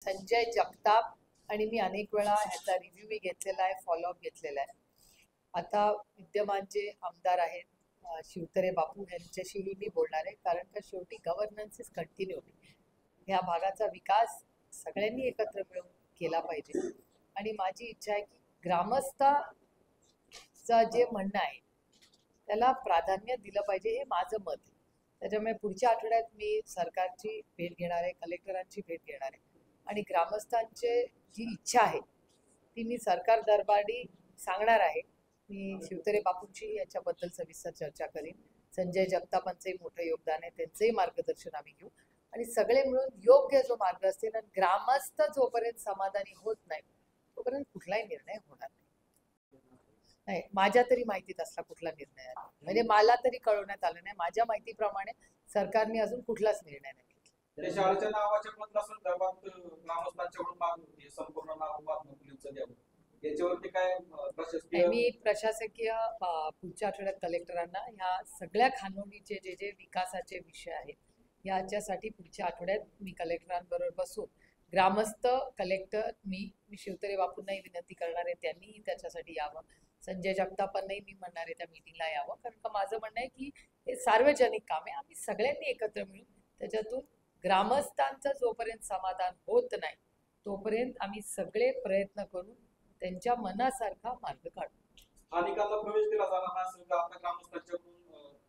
संजय जगताप आणि मी अनेक वेळा ह्याचा रिव्ह्यू मी घेतलेला आहे, फॉलोअप घेतलेला आहे. आता विद्यमान जे आमदार आहेत शिवतरे बापू यांच्याशीही मी बोलणार आहे, कारण का शेवटी गव्हर्नन्स इज कंटिन्युटी. ह्या भागाचा विकास सगळ्यांनी एकत्र मिळून केला पाहिजे आणि माझी इच्छा आहे की ग्रामस्थाचं जे म्हणणं आहे त्याला प्राधान्य दिलं पाहिजे, हे माझं मत आहे. त्याच्यामुळे पुढच्या आठवड्यात मी सरकारची भेट घेणार आहे, कलेक्टरांची भेट घेणार आहे आणि ग्रामस्थांची जी इच्छा आहे ती मी सरकार दरबारी सांगणार आहे. मी शिवतरे बापूंची याच्याबद्दल सविस्तर चर्चा करीन. संजय जगतापांचंही मोठं योगदान आहे, त्यांचंही मार्गदर्शन आम्ही घेऊ आणि सगळे मिळून योग्य जो मार्ग असतील आणि ग्रामस्थ जोपर्यंत समाधानी होत नाही तोपर्यंत कुठलाही निर्णय होणार नाही. माझ्या तरी माहितीत असला कुठला निर्णय आला म्हणजे मला तरी कळवण्यात आलं नाही. माझ्या माहितीप्रमाणे सरकारने अजून कुठलाच निर्णय नाही घेतला. शाळेच्या नावाच्या बदला संदर्भात ग्रामस्थांच्याकडून मागणी होती, संपूर्ण नाव मुलींचं द्यावं. याच्यावरती काय प्रशासकीय मी प्रशासकीय पुढच्या आठवड्यात कलेक्टरांना ह्या सगळ्या खानोडीचे जे जे विकासाचे विषय आहेत याच्यासाठी पुढच्या आठवड्यात मी कलेक्टरांबरोबर बसून ग्रामस्थ कलेक्टर मी शिवतरे बापूंनाही विनंती करणार आहे, त्यांनीही त्याच्यासाठी यावं. संजय जगतापांनाही मी म्हणणार आहे त्या मीटिंगला यावं, कारण का माझं म्हणणं आहे की हे सार्वजनिक काम आहे. आम्ही सगळ्यांनी एकत्र मिळून त्याच्यातून ग्रामस्थांचं जोपर्यंत समाधान होत नाही तोपर्यंत आम्ही सगळे प्रयत्न करून त्यांच्या मनासारखा मार्ग काढू. स्थानिकांना प्रवेश दिला जाणार नसेल तर आपल्या ग्रामस्थांच्याकडून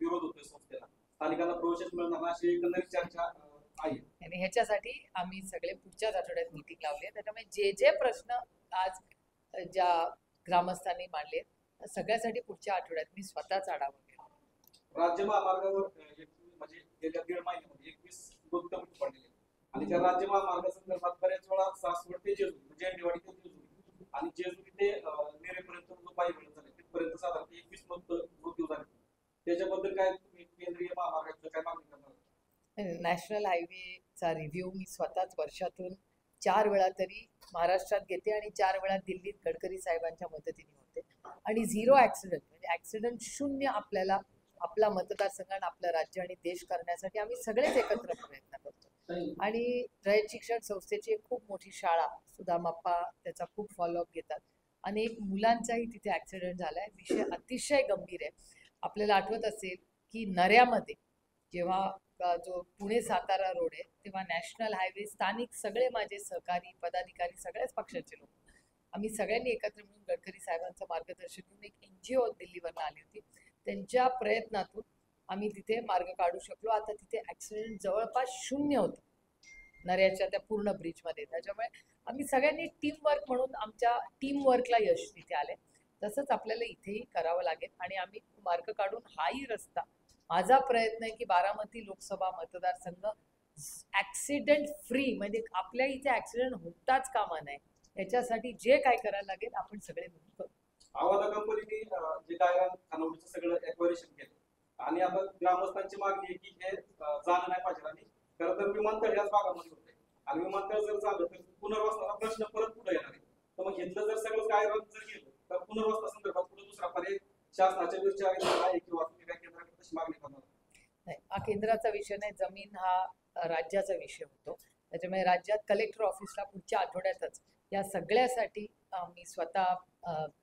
विरोध होतोय संस्थेला. स्थानिकांना प्रवेशच मिळणार नाही अशी एकंदरीत चर्चा आहे आणि ह्याच्यासाठी आम्ही सगळे पुढच्याच आठवड्यात मीटिंग लावली आहे. त्याच्यामुळे जे जे प्रश्न आज ज्या ग्रामस्थांनी मांडले सगळ्यासाठी पुढच्या आठवड्यात मी स्वतःच आढावा घेईन. राज्य महामार्गावर म्हणजे गेल्या 1.5 महिन्यामध्ये 21 मृत्यू पडलेले आणि त्या राज्य महामार्गासंदर्भात बऱ्याच वेळा सासवड ते जेजुरी, जेंडेवाडी ते जेजुरी आणि जेजुरी ते नेरेपर्यंत जो पायी वेळ झाले तिथपर्यंत साधारण 21 मृत्यू झाले. त्याच्याबद्दल काय तुम्ही केंद्रीय महामार्गाचं काय मागणी करणार? नॅशनल हायवेचा रिव्ह्यू मी स्वतःच वर्षातून 4 वेळा तरी महाराष्ट्रात घेते आणि 4 वेळा दिल्लीत गडकरी साहेबांच्या मदतीने होते आणि 0 ॲक्सिडेंट म्हणजे ॲक्सिडेंट शून्य आपल्याला आपला मतदारसंघ आपलं राज्य आणि देश करण्यासाठी आम्ही सगळेच एकत्र प्रयत्न करतो. आणि रयत शिक्षण संस्थेची एक खूप मोठी शाळा सुदामाप्पा त्याचा खूप फॉलोअप घेतात. अनेक मुलांचाही तिथे ॲक्सिडेंट झालाय. विषय अतिशय गंभीर आहे. आपल्याला आठवत असेल की नऱ्यामध्ये जेव्हा जो पुणे सातारा रोड आहे तेव्हा नॅशनल हायवे स्थानिक सगळे माझे सहकारी पदाधिकारी सगळ्याच पक्षाचे लोक आम्ही सगळ्यांनी एकत्र मिळून गडकरी साहेबांचं मार्गदर्शन घेऊन एक NGO दिल्लीवरनं आली होती. त्यांच्या प्रयत्नातून आम्ही तिथे मार्ग काढू शकलो. आता तिथे ॲक्सिडेंट जवळपास शून्य होतं नऱ्याच्या त्या पूर्ण ब्रिजमध्ये. त्याच्यामुळे आम्ही सगळ्यांनी टीमवर्क म्हणून आमच्या टीमवर्कला यश तिथे आले. तसंच आपल्याला इथेही करावं लागेल आणि आम्ही मार्ग काढून हाही रस्ता माझा प्रयत्न आहे की बारामती लोकसभा मतदारसंघ ॲक्सिडेंट फ्री म्हणजे आपल्या इथे ॲक्सिडेंट होताच कामा नये याच्यासाठी जे काय करायला लागेल आपण सगळे मिळून करू. आवादा कंपनीने जे डायग्राम खानवडीचं सगळं एक्वायरेशन केलं आणि आता ग्रामस्थांची मागणी आहे की हे झालं नाही पाहिजे आणि खरं तर विमानतळ याच भागामध्ये होते आणि विमानतळ जर झालं तर पुनर्वसनाचा प्रश्न परत पुढे येणार आहे. तर मग घेतलं जर सगळं डायग्राम जर गेलं तर पुनर्वसना संदर्भात पुढे दुसरा पर्याय शासनाच्या विचार आहे किंवा तुम्ही काय केंद्राकडे तशी मागणी करणार? नाही, हा केंद्राचा विषय नाही. जमीन हा राज्याचा विषय होतो. त्याच्यामुळे राज्यात कलेक्टर ऑफिसला पुढच्या आठवड्यातच या सगळ्यासाठी मी स्वतः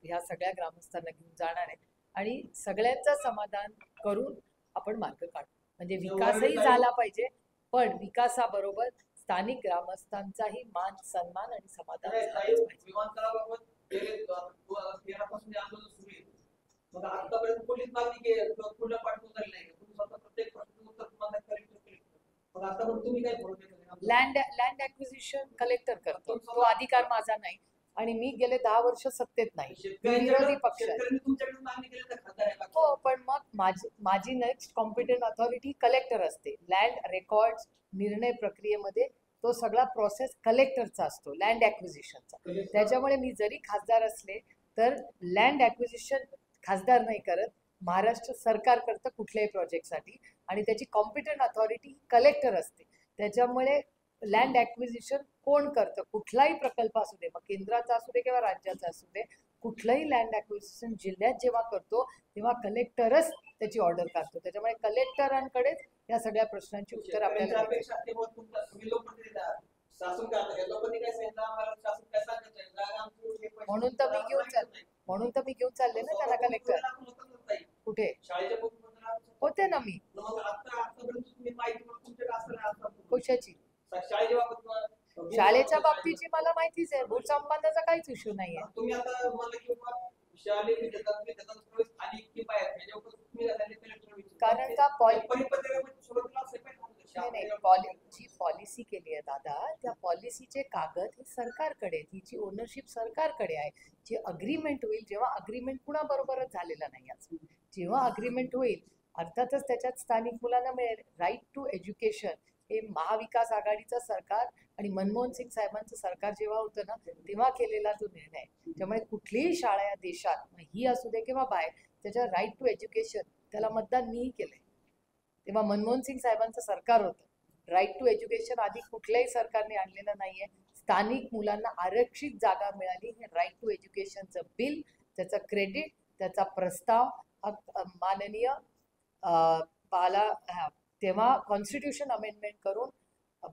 ह्या सगळ्या ग्रामस्थांना घेऊन जाणार आहे आणि सगळ्यांचं समाधान करून आपण मार्ग काढू. म्हणजे विकासही झाला पाहिजे पण विकासाबरोबर स्थानिक ग्रामस्थांचाही मान सन्मान आणि समाधान विमानतळाबाबत गेले 2013 आंदोलन सुरू आहे. मग आतापर्यंत कोणीच मागणी पूर्ण पाठवून झाली नाही. तुम्ही स्वतः प्रत्येक प्रश्नाचं उत्तर तुम्हाला कलेक्टर. मग आतापर्यंत तुम्ही काय बोलत? लँड ॲक्विजिशन कलेक्टर करतो, तो अधिकार माझा नाही आणि मी गेले 10 वर्ष सत्तेत नाही, विरोधी पक्ष हो. पण मग माझी नेक्स्ट कॉम्पिटंट अथॉरिटी कलेक्टर असते. लँड रेकॉर्ड निर्णय प्रक्रियेमध्ये तो सगळा प्रोसेस कलेक्टरचा असतो लँड ॲक्विजिशनचा. त्याच्यामुळे मी जरी खासदार असले तर लँड ॲक्विजिशन खासदार नाही करत, महाराष्ट्र सरकार करतं कुठल्याही प्रोजेक्टसाठी आणि त्याची कॉम्पिटंट अथॉरिटी कलेक्टर असते. त्याच्यामुळे लँड ॲक्विजिशन कोण करतं कुठलाही प्रकल्प असू दे, मग केंद्राचा असू दे किंवा राज्याचा असू दे, कुठलंही लँड ॲक्विजिशन जिल्ह्यात जेव्हा करतो तेव्हा कलेक्टरच त्याची ऑर्डर काढतो. त्याच्यामुळे कलेक्टरांकडेच या सगळ्या प्रश्नांची उत्तर आपल्याला शासन काय आता हे लोकांनी काय सांगितलं आम्हाला शासन काय सांगायचं आहे? जागा आमची हे पैसे म्हणून तर मी घेऊन चालले म्हणून तर मी घेऊन चालले ना त्याला कलेक्टर. कुठे शाळेच्या मुख्यमंत्र्यांना होते ना मी मग आतापर्यंत तुम्ही माहिती म्हणून तुमच्याकडे असताना आता कशाची शाळेच्या बाबतीत शाळेच्या बाबतीची मला माहितीच आहे. भूसंबंधाचा काहीच इश्यू नाहीये. तुम्ही आता मला किंवा शालेय विद्यार्थ्यांना प्रवेश आणि किंवा आहेत ह्याच्यावर तुम्ही झाले कलेक्टर कारण का परिपत्रकामध्ये सुरुवातीला असं काय जी पॉलिसी केली आहे दादा, त्या पॉलिसीचे कागद हे सरकारकडे, तिची ओनरशिप सरकारकडे आहे. जे अग्रीमेंट होईल, जेव्हा अग्रीमेंट कुणाबरोबरच झालेला नाही अजून, जेव्हा अग्रीमेंट होईल अर्थातच त्याच्यात स्थानिक मुलांना मिळेल. राईट टू एज्युकेशन हे महाविकास आघाडीचं सरकार आणि मनमोहन सिंग साहेबांचं सरकार जेव्हा होतं ना तेव्हा केलेला तो निर्णय. त्यामुळे कुठलीही शाळा या देशात, मग ही असू दे किंवा बाहेर, त्याच्या राईट टू एज्युकेशन त्याला मतदान मीही केलंय. तेव्हा मनमोहन सिंग साहेबांचं सरकार होतं. राईट टू एज्युकेशन आधी कुठल्याही सरकारने आणलेलं नाहीये. स्थानिक मुलांना आरक्षित जागा मिळाली हे राईट टू एज्युकेशनचं बिल, त्याचं क्रेडिट, त्याचा प्रस्ताव माननीय तेव्हा कॉन्स्टिट्यूशन अमेंडमेंट करून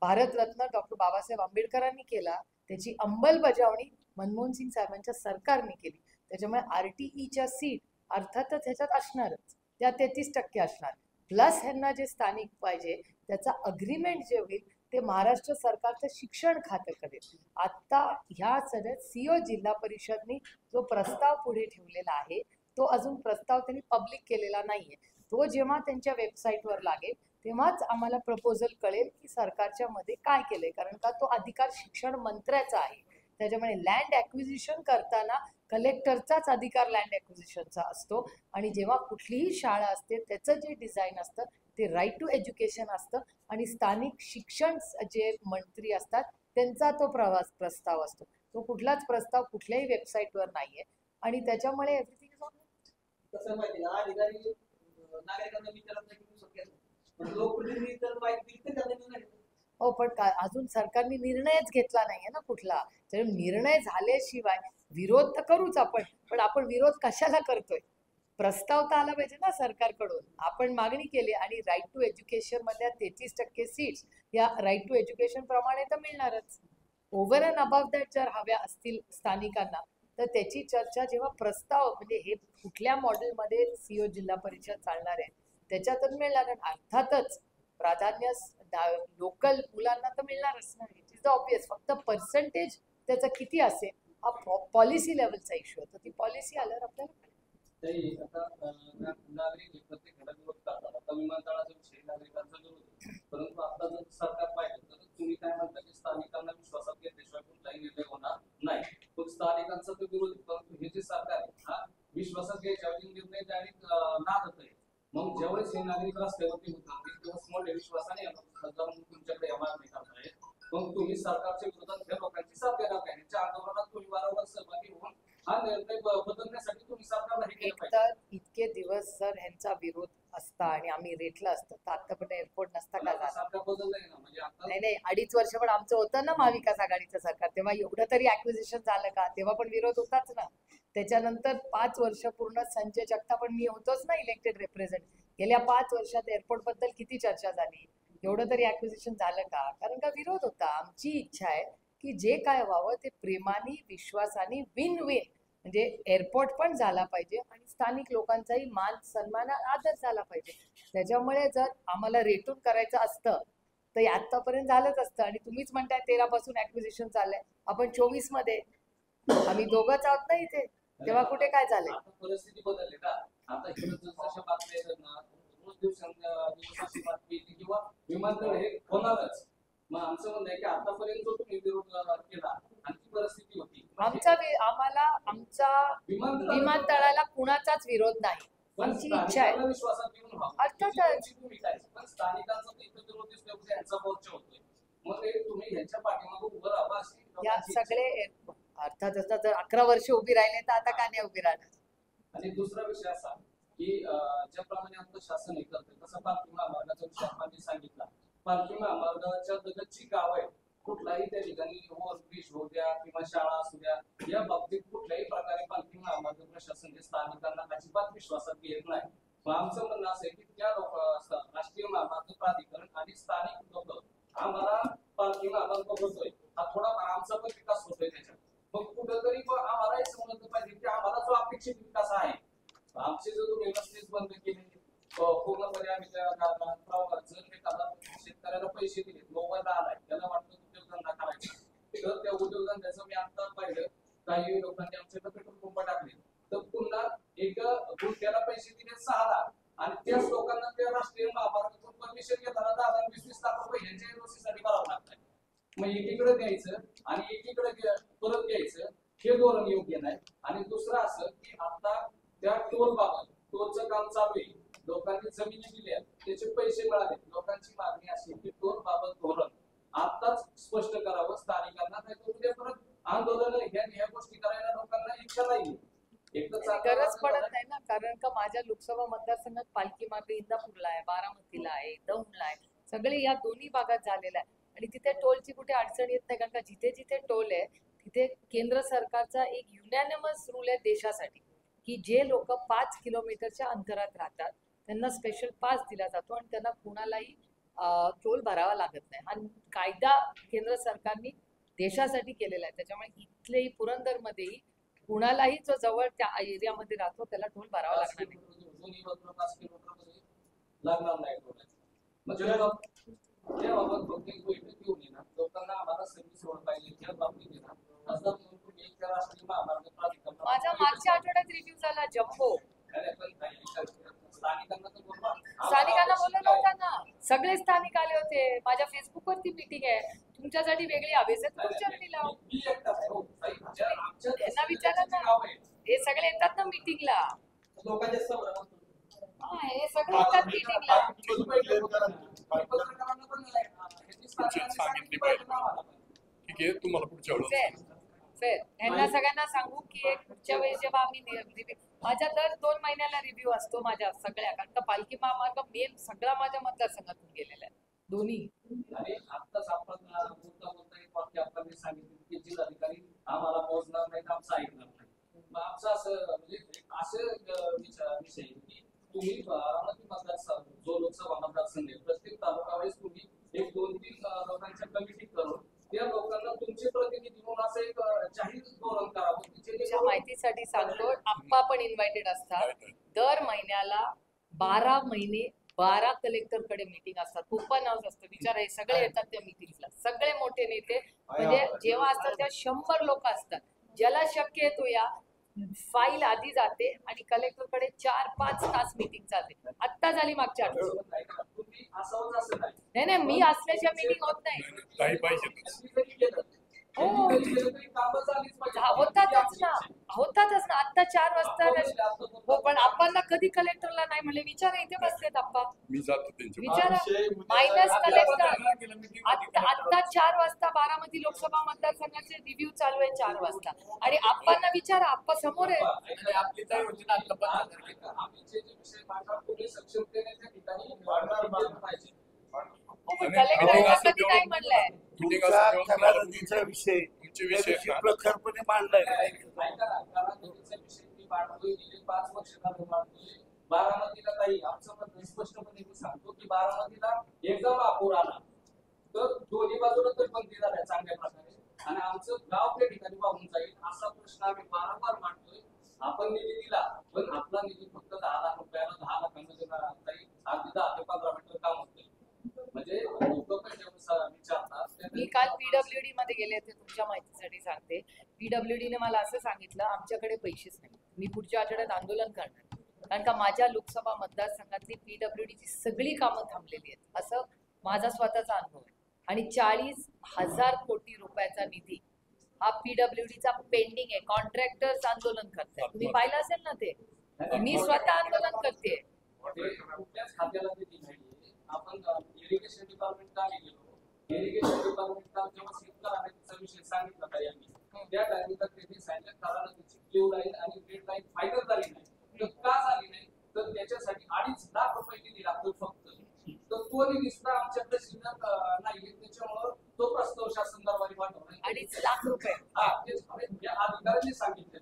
भारतरत्न डॉक्टर बाबासाहेब आंबेडकरांनी केला. त्याची अंमलबजावणी मनमोहन सिंग साहेबांच्या सरकारने केली. त्याच्यामुळे RTEच्या सीट अर्थातच ह्याच्यात असणारच, त्या 33% असणार. प्लस ह्यांना जे स्थानिक पाहिजे त्याचा अग्रीमेंट जे होईल ते महाराष्ट्र सरकारचं शिक्षण खातं करेल. आता ह्या सगळ्यात CO जिल्हा परिषदनी जो प्रस्ताव पुढे ठेवलेला आहे तो अजून प्रस्ताव त्यांनी पब्लिक केलेला नाहीये. तो जेव्हा त्यांच्या वेबसाईटवर लागेल तेव्हाच आम्हाला प्रपोजल कळेल की सरकारच्या मध्ये काय केलंय. कारण का तो अधिकार शिक्षण मंत्र्याचा आहे. त्याच्यामुळे लँड ॲक्विजिशन करताना कलेक्टरचाच अधिकार लँड ॲक्विजिशनचा असतो. आणि जेव्हा कुठलीही शाळा असते त्याचं जे डिझाईन असतं ते राईट टू एज्युकेशन असतं आणि स्थानिक शिक्षण जे मंत्री असतात त्यांचा तो प्रस्ताव असतो. तो कुठलाच प्रस्ताव कुठल्याही वेबसाईटवर नाहीये आणि त्याच्यामुळे एव्हरीथिंग इज ऑन. कसं माहिती अधिकारी नागरिकांना विचारत नाही की शक्य पण लोकप्रतिनिधी तर माहिती दिली तर त्यांना नाही. हो पण अजून सरकारने निर्णयच घेतला नाहीये ना कुठला. तर निर्णय झाल्याशिवाय विरोध तर करूच आपण, पण आपण विरोध कशाला करतोय. प्रस्ताव तर आला पाहिजे ना सरकारकडून. आपण मागणी केली आणि राईट टू एज्युकेशन मधल्या 33% सीट्स या राईट टू एज्युकेशन प्रमाणे तर मिळणारच. ओव्हर अँड अबाव दॅट जर हव्या असतील स्थानिकांना तर त्याची चर्चा जेव्हा प्रस्ताव म्हणजे हे कुठल्या मॉडेलमध्ये CO जिल्हा परिषद चालणार आहे त्याच्यातच मिळणार. अर्थातच प्राधान्य लोकल मुलांना तर मिळणारच ना. It is the obvious. फक्त पर्सेंटेज त्याचा किती असेल हा पॉलिसी लेवलचा इश्यू आहे. तर ती पॉलिसी आल्यावर आपल्याला आता नागरिक प्रत्येक घरात विरोध करतात. आता विमानतळाचा विषय नागरिकांचा विरोध आहे. परंतु आता जर सरकार पाहिजे तर तुम्ही काय म्हणता की स्थानिकांना विश्वासात घेतल्याशिवाय कुठलाही निर्णय होणार नाही. पण स्थानिकांचा तो विरोध. परंतु हे जे सरकार आहे हा विश्वासात घ्यायच्याऐवजी निर्णय डायरेक्ट नादत आहे. मग ज्यावेळेस हे नागरिक रस्त्यावरती उतरतील तेव्हा मोठ्या विश्वासाने तुमच्याकडे मागणी करताय. मग तुम्ही सरकारच्या विरोधात या लोकांची साथ देणार नाही. यांच्या आंदोलनात तुम्ही वारंवार सहभागी होऊन हा निर्णय बदलण्यासाठी तुम्ही सरकारला हे केलं पाहिजे. तर इतके दिवस जर ह्यांचा विरोध असता आणि आम्ही रेटला असतो तर आतापर्यंत एअरपोर्ट नसता का झाला. सरकार बदललंय ना म्हणजे आता नाही 2.5 वर्ष पण आमचं होतं ना महाविकास आघाडीचं सरकार. तेव्हा एवढं तरी ऍक्विजिशन झालं का. तेव्हा पण विरोध होताच ना. त्याच्यानंतर 5 वर्ष पूर्ण संजय जगताप पण मी होतोच ना इलेक्टेड रिप्रेझेंटेटिव्ह. गेल्या 5 वर्षात एअरपोर्ट बद्दल किती चर्चा झाली. एवढं तरी ऍक्विजिशन झालं का. कारण का विरोध होता. आमची इच्छा आहे की जे काय व्हावं ते प्रेमाने विश्वासाने विन विन म्हणजे एअरपोर्ट पण झाला पाहिजे आणि स्थानिक लोकांचाही मान सन्मान आदर झाला पाहिजे. त्याच्यामुळे जर आम्हाला रेटून करायचं असतं तर आतापर्यंत झालंच असतं. आणि तुम्हीच म्हणताय 13 पासून ऍक्विजिशन चाललंय. आपण 24 मध्ये आम्ही दोघंच आहोत ना इथे. तेव्हा कुठे काय झालंय. आता परिस्थिती बदलली का. आता इकडे जसं बातम्या येतात ना रोज दिवसांची बातमी येते किंवा विमानतळ हे होणारच. मग आमचं म्हणणं आहे की आतापर्यंत जो तुम्ही विरोध केला आणखी परिस्थिती होती. आम्हाला आमचा विमानतळाला कुणाचाच विरोध नाही. आमची इच्छा आहे विश्वासात घेऊन अर्थातच भूमिका आहे. पण स्थानिकांचा विरोध दिसल्यामुळे यांचा मोर्चा होतोय. मग ते तुम्ही ह्यांच्या पाठीमागे उभं राहा अशी या सगळे अर्थातच जर 11 वर्ष उभी राहिले तर आता का नाही उभी राहणार. आणि दुसरा विषय असा की ज्याप्रमाणे आपलं शासन हे करतंय तसं पालखी महामार्गाचा विषय आपण सांगितला. पालखी महामार्गाच्या लगतची गाव आहे कुठलाही त्या ठिकाणी ओव्हरब्रिज होऊ द्या किंवा शाळा असू द्या या बाबतीत कुठल्याही प्रकारे पालखी महामार्ग प्रशासन हे स्थानिकांना अजिबात विश्वासात घेत नाही. मग आमचं म्हणणं असं आहे की त्या राष्ट्रीय महामार्ग प्राधिकरण आणि स्थानिक लोक आम्हाला पालखी महामार्ग बघतोय तर त्या उद्योगधंद्याचं मी आता पाहिलं काही लोकांनी आमच्याकडे पेट्रोल पंप टाकले तर पुन्हा एक गुंठ्याला पैसे दिले 6 लाख आणि त्याच लोकांना त्या राष्ट्रीय महामार्गातून परमिशन घेताना 10-20 लाख रुपये यांच्या एनओसी साठी भरावं लागतात. मग एकीकडे द्यायचं आणि एकीकडे परत द्यायचं हे धोरण योग्य नाही. आणि दुसरं असं की आता त्या टोल बाबत टोलचं काम चालू आहे, लोकांनी जमिनी दिल्या त्याचे पैसे मिळाले, लोकांची मागणी अशी की टोल बाबत धोरण आताच स्पष्ट करावं स्थानिकांना, नाही तर उद्या परत आंदोलन ह्या गोष्टी करायला लोकांना इच्छा नाही. एक तर गरज पडत नाही ना, कारण का माझ्या लोकसभा मतदारसंघात पालखी मार्ग इंदापूरला आहे, बारामतीला आहे, दौंडला आहे, सगळे या दोन्ही भागात झालेला आहे आणि तिथे टोलची कुठे अडचण येत नाही. कारण का जिथे जिथे टोल आहे तिथे केंद्र सरकारचा एक युनॅनिमस रूल आहे देशासाठी की जे लोक 5 किलोमीटरच्या अंतरात राहतात त्यांना स्पेशल पास दिला जातो आणि त्यांना कुणालाही टोल भरावा लागत नाही. हा कायदा केंद्र सरकारने देशासाठी केलेला आहे. त्याच्यामुळे इथलेही पुरंदरमध्येही कुणालाही जो जवळ त्या एरियामध्ये राहतो त्याला टोल भरावा लागणार नाही. लागणार नाही म्हणजे त्याबाबत बहुतेक बैठक घेऊन येणार लोकांना आम्हाला सर्व्हिस रोड पाहिजे त्या बाबतीत येणार असं तुम्ही एक राष्ट्रीय महामार्ग प्राधिकरण माझा मागच्या आठवड्यात रिव्ह्यू झाला जम्बो. स्थानिकांना बोलवलं होतं ना, सगळे स्थानिक आले होते. माझ्या फेसबुक वरती मीटिंग आहे, तुमच्यासाठी वेगळी हवी असेल तुमच्यासाठी लाव. त्यांना विचारा ना, हे सगळे येतात ना मीटिंगला. लोकांच्या संभ्रमात हे सगळे येतात मीटिंगला. सांगितली पाहिजे. ठीक आहे, तुम्हाला पुढच्या वेळेस यांना सगळ्यांना सांगू की एक पुढच्या वेळेस जेव्हा आम्ही माझ्या दर 2 महिन्याला रिव्ह्यू असतो माझ्या सगळ्या, कारण का पालखी महामार्ग मेन सगळा माझ्या मतदारसंघातून गेलेला आहे दोन्ही. आणि आत्ताच आपण बोलता एक वाक्य आपण सांगितलं की जिल्हाधिकारी आम्हाला पोहोचणार नाही, आमचं ऐकणार नाही. मग आमचं असं म्हणजे असं विषय की तुम्ही बारामती मतदारसंघ जो लोकसभा मतदारसंघ आहे प्रत्येक तालुका वेळेस तुम्ही एक 2-3 लोकांच्या कमिटी करून त्या लोकांना तुमचे प्रतिनिधी म्हणून असं एक जाहीर धोरण करावं. तुमच्या माहितीसाठी सांगतो, आप्पा पण इन्व्हायटेड असतात. दर महिन्याला 12 महिने 12 कलेक्टरकडे मीटिंग असतात, ओपन हाऊस असतं. विचार हे सगळे येतात त्या मीटिंगला, सगळे मोठे नेते म्हणजे जेव्हा असतात तेव्हा 100 लोक असतात. ज्याला शक्य आहे तो या. फाईल आधी जाते आणि कलेक्टरकडे 4-5 तास मीटिंग चालते. आत्ता झाली मागच्या आठवड्यात. नाही मी असल्याच्या मीटिंग होत नाही. होतातच ना आता 4 वाजता. हो पण आपण कधी कलेक्टरला नाही म्हणले. विचारा, इथे बसलेत आप्पा, विचारा. मायनस कलेक्टर आता 4 वाजता बारामती लोकसभा मतदारसंघाचे रिव्ह्यू चालू आहे 4 वाजता आणि आप्पांना विचारा, आप्पा समोर आहे. कलेक्टरला कधी काय म्हणलंय विषय प्रखरपणे मांडलाय. बारामतीला काही आमचं मत स्पष्टपणे मी सांगतो की बारामतीला एकदम महापूर आला तर दोन्ही बाजूला तर बंदी झाल्या चांगल्या प्रकारे आणि आमचं गाव त्या ठिकाणी वाहून जाईल असा प्रश्न आम्ही वारंवार मांडतोय. आपण निधी दिला पण आपला निधी फक्त 10 लाख रुपयाला 10 लाखांमध्ये जाईल. अगदी 10 ते 15 मीटर काम होते. म्हणजे लोक पण विचारतात. मी काल पीडब्ल्यूडी मध्ये गेले होते, तुमच्या माहितीसाठी सांगते. पीडब्ल्यूडी ने मला असं सांगितलं, आमच्याकडे पैसेच नाही, मी पुढच्या आठवड्यात आंदोलन करणार. कारण का माझ्या लोकसभा मतदारसंघातली पीडब्ल्यूडीची सगळी कामं थांबलेली आहेत, असं माझा स्वतःचा अनुभव आहे. आणि 40,000 कोटी रुपयाचा निधी हा पीडब्ल्यूडीचा पेंडिंग आहे. कॉन्ट्रॅक्टर्स आंदोलन करतात, तुम्ही पाहिलं असेल ना ते. मी स्वतः आंदोलन करते. आपण इरिगेशन डिपार्टमेंटला गेलो. इरिगेशन डिपार्टमेंटला जेव्हा शेतकऱ्यांचा विषय सांगितला तरी आम्ही त्या टायमिंगला त्यांनी सांगितलं कारण त्याची क्यू लाईन आणि ग्रेड लाईन फायनल झाली नाही. तर का झाली नाही तर त्याच्यासाठी 2.5 लाख रुपये निधी लागतो फक्त. तर तो निधी सुद्धा आमच्याकडे शिल्लक नाही. त्याच्यामुळे तो प्रस्ताव शासन दरबारी पाठवला 2.5 लाख रुपये. हा तेच अधिकाऱ्यांनी सांगितलं.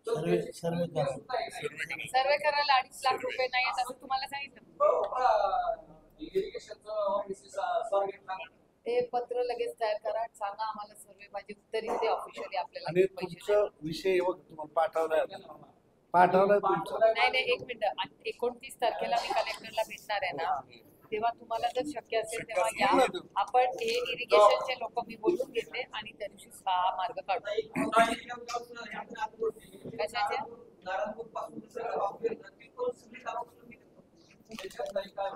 सर्वे करायला 2.5 लाख रुपये नाही असं तुम्हाला सांगितलं. ते पत्र लगेच तयार करा, सांगा आम्हाला सर्वे पाहिजे, उत्तर येते ऑफिशियली आपल्याला. आणि तुमचा विषय तुम्हाला पाठवलाय तुमचा. नाही 1 मिनिट. 29 तारखेला मी कलेक्टरला भेटणार आहे ना, तेव्हा तुम्हाला जर शक्य असेल तेव्हा या. आपण हे इरिगेशनचे लोक मी बोलून घेते आणि त्या दिवशी हा मार्ग काढू. आता एक नारायणगाव गावचं आहे, आपण आता बोलतोय. कशाचे? नारायणगावपासून दुसऱ्या गावात गेलं, तिथून सगळी गावं तुम्ही घेतो. त्याच्यात नाही काय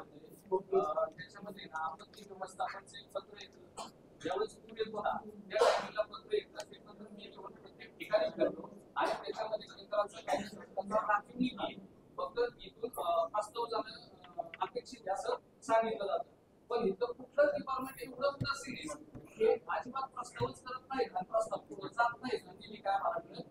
होते त्याच्यामध्ये ना आपत्ती व्यवस्थापनचे एक पत्र येतं. ज्यावेळेस पूर येतो ना त्या टायमिंगला पत्र येतं. ते पत्र मी घेऊन प्रत्येक ठिकाणी करतो आणि त्याच्यामध्ये केंद्राचं काही राखीव निधी आहे. फक्त इथून वास्तव जाणं अपेक्षित आहे असं सांगितलं जातं. पण इथं कुठलं डिपार्टमेंट एवढं उदासीन आहे हे अजिबात प्रस्तावच करत नाही आणि प्रस्ताव पुढे जात नाही. निधी काय मला मिळत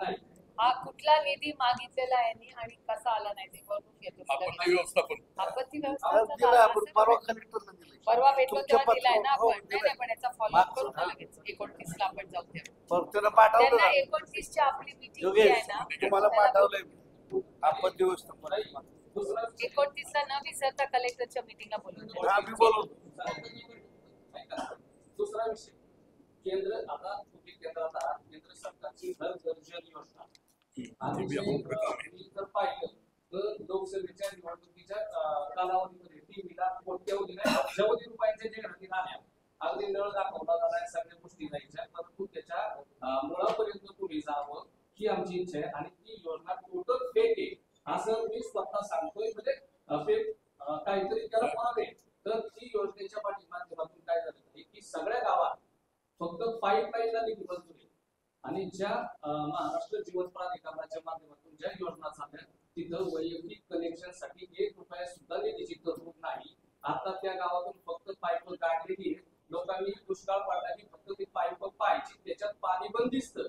नाही. हा कुठला निधी मागितलेला आहे आणि कसा आला नाही ते बघून घेतो. आपत्ती व्यवस्थापन आपत्ती दिलं व्यवस्थापन आपण परवा कलेक्टरला दिलं. परवा भेटलो तुमच्या तेव्हा दिलाय ना पत्रावर- हो, आपण. नाही दिलंय. पण याचा फॉलोअप मागचं, करू ना हा. लगेच 29 ला आपण जाऊ तेव्हा. परत त्यानं पाठवलं त्यांना ना. 29 ची आपली मीटिंग जी योगेश आहे ना तुम्हाला त्याला पाठवलंय मी. आपत्ती व्यवस्थापन. दुसरा 29 ला न विसरता कलेक्टरच्या मीटिंगला बोलवतो. आम्ही बोलवतो. दुसरा विषय केंद्र आता तुम्ही केंद्रात आहात. केंद्र सरकारची घर जल योजना आणि ते बी आपण पुढे काम आहे. मी जर पाहिलं तर लोकसभेच्या निवडणुकीच्या कालावधीमध्ये टीव्हीला कोट्यवधी अब्जावधी रुपयांच्या जाहिराती आल्या. अगदी नळ दाखवला झालाय सगळ्या गोष्टी जायच्या परंतु त्याच्या मुळापर्यंत तुम्ही जावं ही आमची इच्छा आहे आणि ती योजना टोटल फेक आहे असं मी स्वतः सांगतोय. म्हणजे फेक काहीतरी त्याला पुरावे. तर ती योजनेच्या माध्यमातून काय झालं की सगळ्या गावात फक्त पाईपलाईनला निधी मंजुरी आणि ज्या महाराष्ट्र जीवन प्राधिकरणाच्या माध्यमातून ज्या योजना चालल्या तिथं वैयक्तिक कनेक्शन साठी 1 रुपया सुद्धा निधीची तरतूद नाही. आता त्या गावातून फक्त पाईप काढलेली आहे. लोकांनी दुष्काळ पडला की फक्त ती पाईप पाहायची त्याच्यात पाणी बंदिस्त.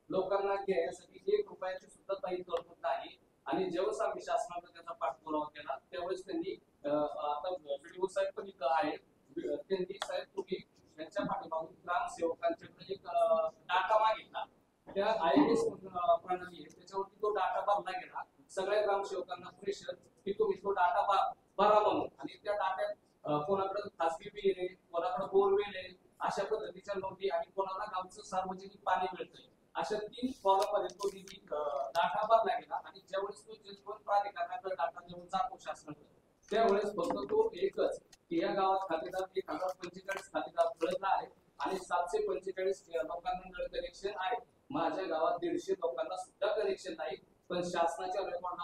लोकांना घ्यायसाठी 1 रुपयाची सुद्धा काही तरतूद नाही. आणि ज्यावेळेस आम्ही शासनाचा त्याचा पाठपुरावा केला त्यावेळेस त्यांनी आता व्हिडिओ साहेब पण इथं आहे. त्यांनी साहेब तुम्ही त्यांच्या पाठीमागून ग्रामसेवकांच्याकडे एक डाटा मागितला. त्या IMS प्रणाली आहे त्याच्यावरती तो डाटा भरला गेला. सगळ्या ग्रामसेवकांना प्रेशर की तुम्ही तो डाटा भरा म्हणून आणि त्या डाट्यात कोणाकडे खासगी विहीर आहे कोणाकडे बोरवेल आहे अशा पद्धतीच्या नोंदी आणि कोणाला गावचं सार्वजनिक पाणी मिळतंय अशा 3 कॉलममध्ये तो निधी डाटा भरला गेला. आणि ज्यावेळेस तो जलजीवन प्राधिकरणाकडे डाटा जेव्हा जातो शासनाकडे त्यावेळेस फक्त तो एकच की या गावात खातेदार 1045 खातेदार मिळत आहे आणि 745 लोकांना नळ कनेक्शन आहे. माझ्या गावात 150 लोकांना सुद्धा कनेक्शन नाही. पण शासनाच्या रेकॉर्ड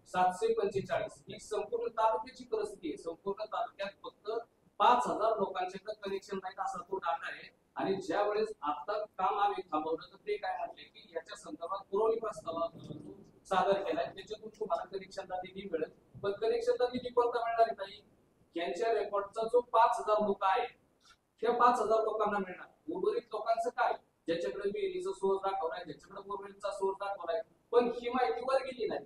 745 ही संपूर्ण तालुक्याची परिस्थिती आहे. संपूर्ण तालुक्यात फक्त 5000 लोकांच्याकडे कनेक्शन नाही असा तो डाटा आहे. आणि ज्या वेळेस आता काम आम्ही थांबवलं तर ते काय म्हटले की याच्या संदर्भात पुरवणी प्रस्ताव सादर केलाय त्याच्यातून तुम्हाला कनेक्शनचा निधी मिळेल. पण कनेक्शनचा निधी कोणता मिळणार नाही. यांच्या रेकॉर्डचा जो 5000 लोक आहे त्या 5000 लोकांना मिळणार. उर्वरित लोकांचं काय ज्याच्याकडे विहिरीचा सोर्स दाखवलाय ज्याच्याकडे बोरवेलचा सोर्स दाखवलाय पण ही माहिती वर गेली नाही.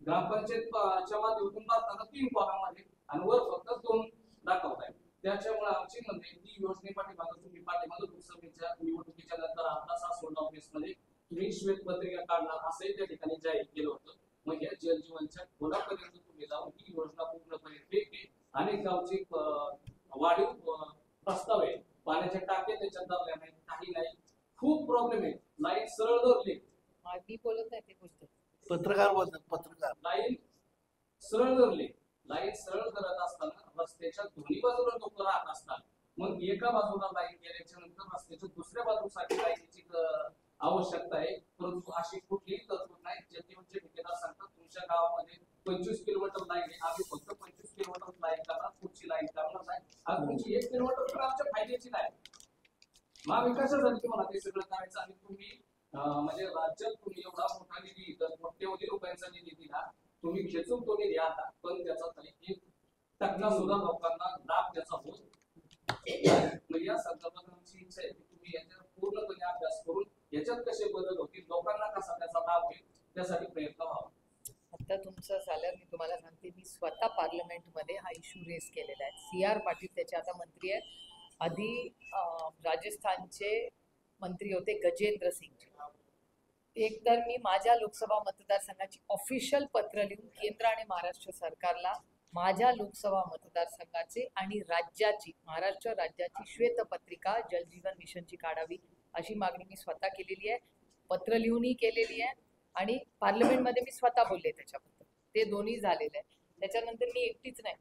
ग्रामपंचायतच्या माध्यमातून दाखवतात 3 कॉलममध्ये आणि वर फक्त 2 दाखवताय. त्याच्यामुळे आमची म्हणते ती योजनेपाठीमागे तुम्ही पाठीमागे लोकसभेच्या निवडणुकीच्या नंतर आता सासवड ऑफिसमध्ये तुम्ही श्वेतपत्रिका काढणार असंही त्या ठिकाणी जाहीर केलं होतं. मग या जलजीवनच्या खोलापर्यंत तुम्ही जाऊन ही योजना पूर्णपणे फेक आहे. अनेक गावची वाढीव प्रस्ताव आहे. पाण्याच्या टाक्या त्याच्यात दाबल्या नाही काही नाही. खूप प्रॉब्लेम आहे. लाईन सरळ धरली मी बोलत नाही ते गोष्ट. पत्रकार बोलतात पत्रकार. लाईन सरळ धरली. लाईन सरळ धरत असताना रस्त्याच्या दोन्ही बाजूला लोक राहत असतात. मग एका बाजूला लाईन गेल्याच्या नंतर रस्त्याच्या दुसऱ्या बाजूसाठी लाईनची आवश्यकता आहे. परंतु अशी कुठलीही तरतूद नाही. जलजीवनचे ठेकेदार सांगतात तुमच्या गावामध्ये 25 किलोमीटर लाईन आहे आम्ही फक्त 25 किलोमीटर लाईन करणार पुढची लाईन करणार नाही. आज तुमची 1 किलोमीटर तर आमच्या फायद्याची नाही. महाविकासासाठी तुम्हाला ते सगळं करायचं आणि तुम्ही म्हणजे राज्यात तुम्ही एवढा मोठा निधी कोट्यवधी रुपयांचा निधी दिला तुम्ही खेचून तो निधी आता पण त्याचा तरी 1% सुद्धा लोकांना लाभ त्याचा होत. या संदर्भात आमची इच्छा आहे की तुम्ही याच्यावर पूर्णपणे अभ्यास करून याच्यात कसे बदल होतील लोकांना कसा त्याचा लाभ होईल त्यासाठी प्रयत्न व्हावा. आता तुमचं झालं मी तुम्हाला सांगते मी स्वतः पार्लमेंटमध्ये हा इश्यू रेस केलेला आहे. CR पाटील त्याचे आता मंत्री आहेत. आधी राजस्थानचे मंत्री होते गजेंद्र सिंग. एक तर मी माझ्या लोकसभा मतदारसंघाची ऑफिशियल पत्र लिहून केंद्र आणि महाराष्ट्र सरकारला माझ्या लोकसभा मतदारसंघाचे आणि राज्याची महाराष्ट्र राज्याची श्वेतपत्रिका जलजीवन मिशनची काढावी अशी मागणी मी स्वतः केलेली आहे. पत्र लिहूनही केलेली आहे आणि पार्लमेंटमध्ये मी स्वतः बोलले त्याच्याबद्दल. ते दोन्ही झालेलं आहे. त्याच्यानंतर मी एकटीच नाही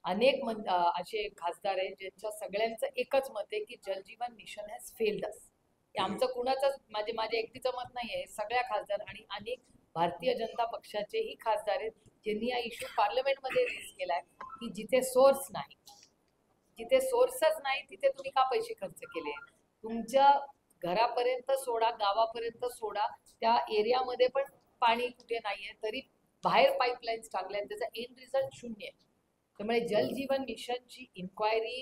असे खासदार आहेत ज्यांच्या सगळ्यांचं एकच मत आहे की जलजीवन मिशन हॅज फेल्ड अस. हे आमचं कुणाचंच माझे एकटीचं मत नाहीये. सगळ्या खासदार आणि अनेक भारतीय जनता पक्षाचेही खासदार आहेत ज्यांनी हा इश्यू पार्लमेंटमध्ये रेज केलाय की जिथे सोर्स नाही, जिथे सोर्सच नाही तिथे तुम्ही का पैसे खर्च केले. तुमच्या घरापर्यंत सोडा, गावापर्यंत सोडा, त्या एरियामध्ये पण पाणी कुठे नाहीये तरी बाहेर पाईपलाईन्स टाकल्या, त्याचा एंड रिझल्ट 0 आहे. त्यामुळे जलजीवन मिशनची इन्क्वायरी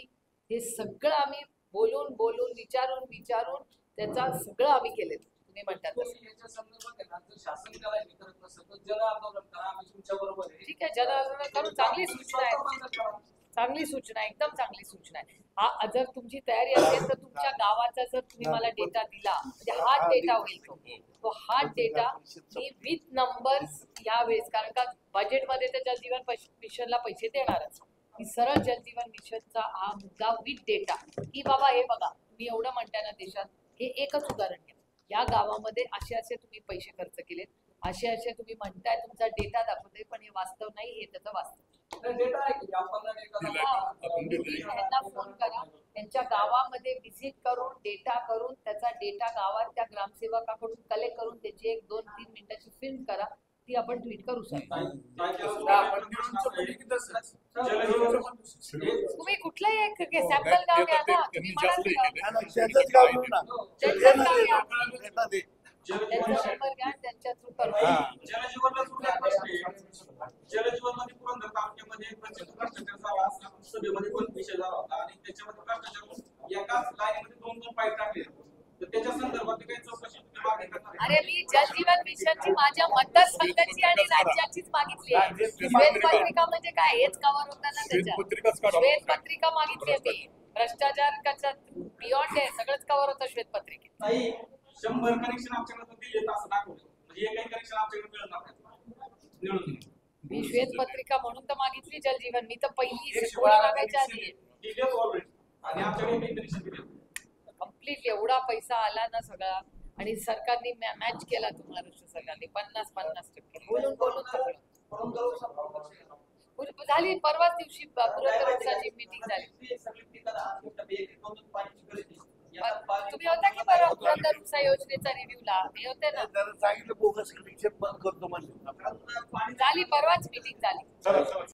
हे सगळं आम्ही बोलून विचारून त्याचा सगळं आम्ही केले. तुम्ही म्हणतात तसं. याच्या संदर्भात आहे ना, जर शासन त्याला हे करत नसेल तर जन आंदोलन करा, आम्ही तुमच्या बरोबर आहे. ठीक आहे, जन आंदोलन करून चांगली सूचना आहे, चांगली सूचना आहे, एकदम चांगली सूचना आहे. हा जर तुमची तयारी असेल तर तुमच्या गावाचा जर तुम्ही मला डेटा दिला म्हणजे हार्ड डेटा होईल. तो hard data me with numbers यावेळेस, कारण का बजेटमध्ये तर जलजीवन मिशनला पैसे देणारच, की सरळ जलजीवन मिशनचा हा मुद्दा विथ डेटा की बाबा हे बघा तुम्ही एवढं म्हणताय ना देशात, हे एकच उदाहरण घ्या, या गावामध्ये असे तुम्ही पैसे खर्च केलेत, असे तुम्ही म्हणताय, तुमचा डेटा दाखवतोय पण हे वास्तव नाही, हे त्याचं वास्तव. डेटा आहे की आपण त्यांना फोन करा, त्यांच्या गावामध्ये व्हिजिट करून डेटा करून त्याचा डेटा गावात त्या ग्रामसेवकाकडून कलेक्ट करून त्याची 1-2-3 मिनिटाची फिल्म करा, ती आपण ट्विट करू शकतो. तुम्ही कुठलंही एक सॅम्पल गाव घ्या ना, तुम्ही म्हणाल त्याचंच गाव घेऊ ना. डेटा दे. त्यांचा नंबर घ्या, त्यांच्या थ्रू करू. जलजीवनला सुद्धा प्रश्न आहे. जलजीवनमध्ये पुरंदर तालुक्यामध्ये भ्रष्टाचार सभेमध्ये पण विषय झाला होता आणि त्याच्यामध्ये भ्रष्टाचार एकाच लाईनीमध्ये 2-2 पाईप टाकले. तर त्याच्या संदर्भात काही चौकशी तुम्ही मागणी करणार आहे? अरे मी जलजीवन मिशनची माझ्या मतदारसंघाची आणि राज्याचीच मागितली आहे. श्वेतपत्रिका म्हणजे काय, हेच कव्हर होतं ना त्याच्यात. श्वेतपत्रिका मागितली आहे मी. भ्रष्टाचार बियॉन्ड आहे, सगळंच कव्हर होतं श्वेतपत्रिकेत. ताई, 100 कनेक्शन आमच्याकडे दिले असं दाखवलं, म्हणजे एकही कनेक्शन आमच्याकडे मिळणार नाही. मी श्वेतपत्रिका म्हणून तर मागितली जलजीवन. मी तर पहिली कोणी मागायच्या आधी दिले ऑलरेडी आणि आमच्याकडे एकही कनेक्शन दिले. कम्प्लीट एवढा पैसा आला ना सगळा, आणि सरकारने मॅच केला, महाराष्ट्र सरकारने 50-50% बोलून सगळं झाली. परवाच दिवशी पुरंदरची मीटिंग झाली. तुम्ही होता की बरं पुरंदर उपसा योजनेचा रिव्ह्यूला? हे होते ना, त्याला सांगितलं बोगस कनेक्शन बंद करतो म्हणजे झाली, परवाच मीटिंग झाली.